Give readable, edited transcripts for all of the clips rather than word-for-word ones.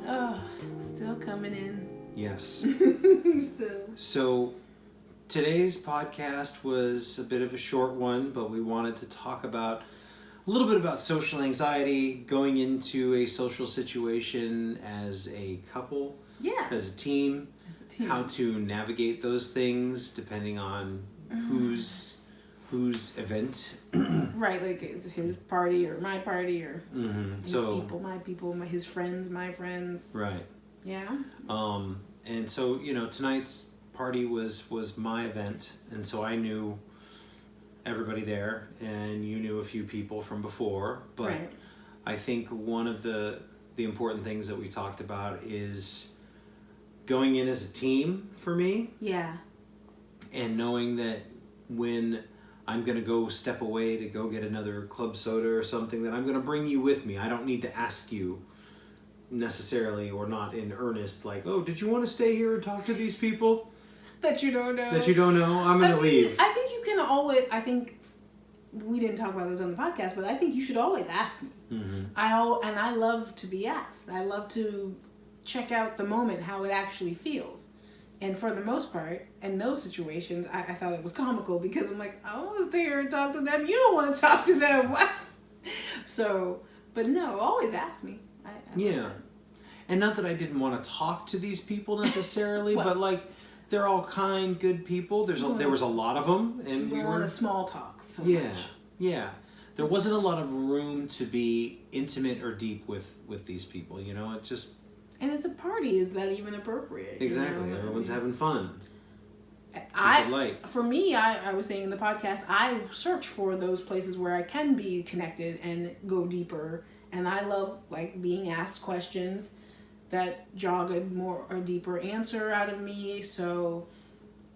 Oh, still coming in. Yes. Still. So today's podcast was a bit of a short one, but we wanted to talk about a little bit about social anxiety, going into a social situation as a couple, Yeah. as a team, how to navigate those things depending on whose event. Right, like is it his party or my party or his people, my people, his friends, my friends. Right. Yeah. And so, tonight's party was my event, and so I knew everybody there, and you knew a few people from before, but right. I think one of the important things that we talked about is going in as a team for me. Yeah. And knowing that when I'm going to go step away to go get another club soda or something, that I'm going to bring you with me. I don't need to ask you necessarily, or not in earnest, like, oh, did you want to stay here and talk to these people? That you don't know. I'm going to leave. I think you can always, we didn't talk about this on the podcast, but I think you should always ask me. Mm-hmm. I love to be asked. I love to check out the moment, how it actually feels. And for the most part, in those situations, I thought it was comical because I'm like, I want to stay here and talk to them. You don't want to talk to them. What? So, but no, always ask me. I yeah. And not that I didn't want to talk to these people necessarily, well, but like, they're all kind, good people. There was a lot of them, and we were on a small talk. So yeah, much. Yeah. There wasn't a lot of room to be intimate or deep with these people. It just. And it's a party. Is that even appropriate? Exactly. Everyone's having fun. For me, I was saying in the podcast, I search for those places where I can be connected and go deeper. And I love being asked questions that jog a deeper answer out of me. So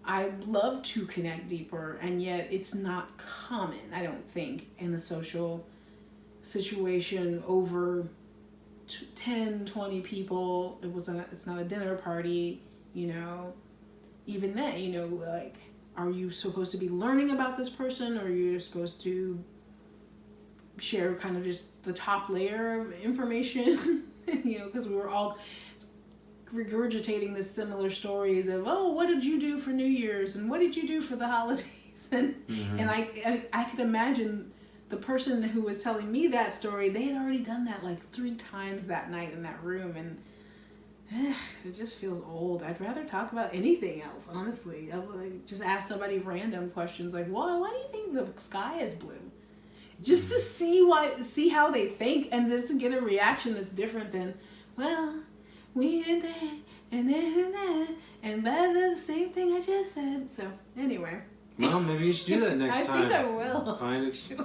I love to connect deeper, and yet it's not common, I don't think, in a social situation over 10, 20 people. It's not a dinner party, even then, are you supposed to be learning about this person, or are you supposed to share kind of just the top layer of information? Because we were all regurgitating the similar stories of, oh, what did you do for New Year's, and what did you do for the holidays? And and I could imagine the person who was telling me that story, they had already done that 3 times that night in that room, and it just feels old. I'd rather talk about anything else, honestly. I would just ask somebody random questions like, well, why do you think the sky is blue? Just to see how they think, and just to get a reaction that's different than, well, we and that, and that, and the same thing I just said. So, anyway. Well, maybe you should do that next time. I think I will.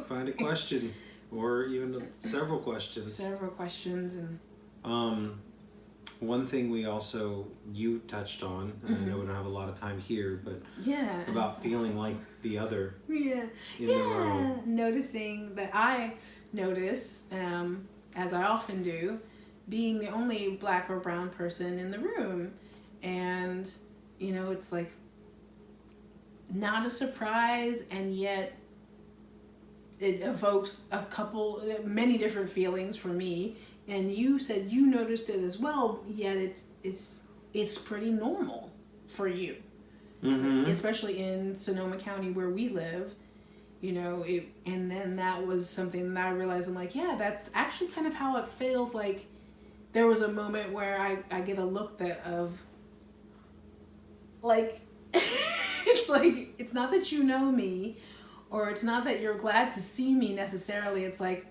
Find a question, or even several questions. Several questions. And one thing you touched on, and I know we don't have a lot of time here, but about feeling like the other. Yeah. In the room. Noticing that I notice, as I often do, being the only black or brown person in the room. And, it's not a surprise, and yet it evokes many different feelings for me. And you said you noticed it as well, yet it's pretty normal for you. Mm-hmm. Especially in Sonoma County where we live, and then that was something that I realized, I'm like, yeah, that's actually kind of how it feels like. There was a moment where I get a look it's not that you know me, or it's not that you're glad to see me necessarily. It's like,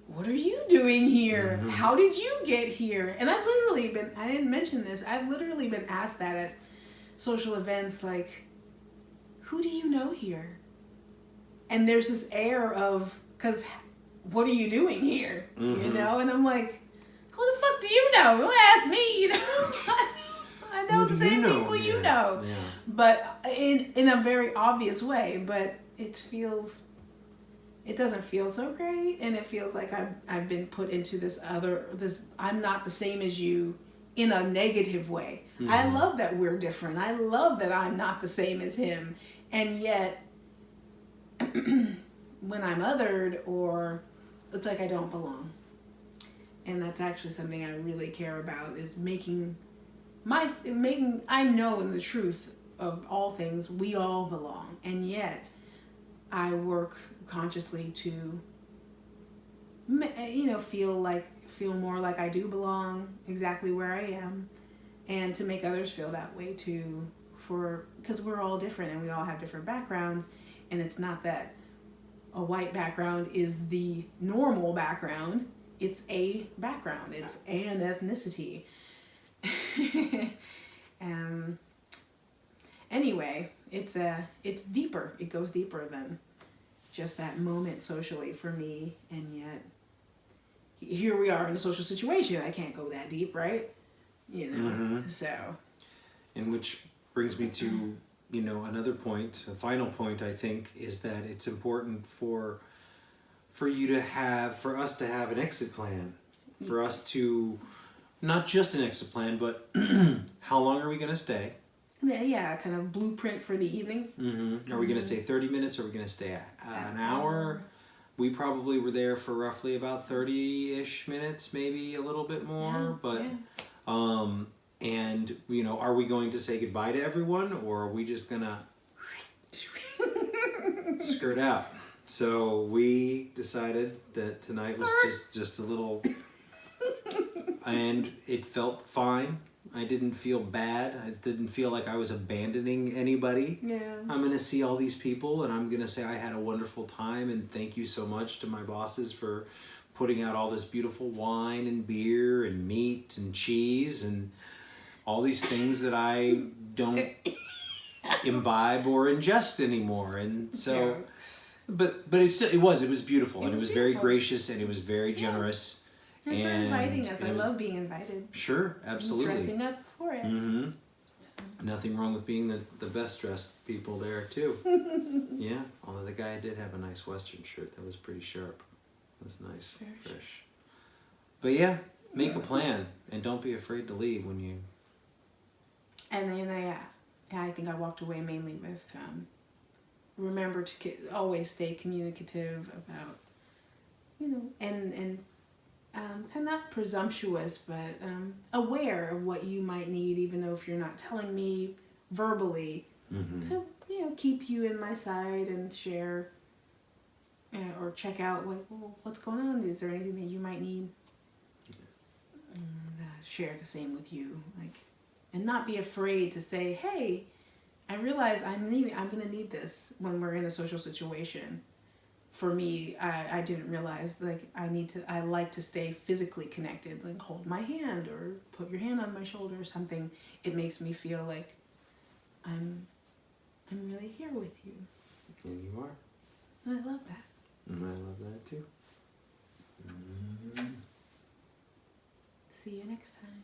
what are you doing here? Mm-hmm. How did you get here? And I didn't mention this, I've literally been asked that at social events, who do you know here? And there's this air of, because what are you doing here? Mm-hmm. And I'm like, who the fuck do you know? Don't ask me. I know the same people you know. Yeah. But in a very obvious way, but it doesn't feel so great, and it feels like I've been put into this I'm not the same as you in a negative way. Mm-hmm. I love that we're different. I love that I'm not the same as him, and yet when I'm othered, or it's like I don't belong. And that's actually something I really care about, is making I know in the truth of all things, we all belong. And yet I work consciously to, feel more like I do belong exactly where I am, and to make others feel that way too, because we're all different and we all have different backgrounds. And it's not that a white background is the normal background. It's a background. It's an ethnicity. Anyway, it's deeper. It goes deeper than just that moment socially for me. And yet, here we are in a social situation. I can't go that deep, right? So. And which brings me to, another point, a final point, I think, is that it's important for us to have an exit plan, for us to, not just an exit plan, but how long are we going to stay? Yeah, kind of blueprint for the evening. Mm-hmm. Are we going to stay 30 minutes? Are we going to stay an hour? We probably were there for roughly about 30-ish minutes, maybe a little bit more. And, are we going to say goodbye to everyone, or are we just going to skirt out? So we decided that tonight was just a little, and it felt fine. I didn't feel bad. I didn't feel like I was abandoning anybody. Yeah. I'm going to see all these people, and I'm going to say I had a wonderful time, and thank you so much to my bosses for putting out all this beautiful wine and beer and meat and cheese and all these things that I don't imbibe or ingest anymore. And so, but it was beautiful, and it was very gracious, and it was very generous. And for inviting us. I love being invited. Sure, absolutely. Dressing up for it. Mm-hmm. Nothing wrong with being the best dressed people there too. Yeah, although the guy did have a nice Western shirt that was pretty sharp. It was nice, fresh. But yeah, make a plan, and don't be afraid to leave when you. And then I think I walked away mainly with remember to always stay communicative about, and kind of not presumptuous, but aware of what you might need, even though if you're not telling me verbally, to keep you in my side and share, or check out what's going on. Is there anything that you might need? And, share the same with you, and not be afraid to say, hey, I realize I'm going to need this when we're in a social situation. For me, I didn't realize, I like to stay physically connected, hold my hand or put your hand on my shoulder or something. It makes me feel like I'm really here with you. And you are. And I love that. And I love that too. See you next time.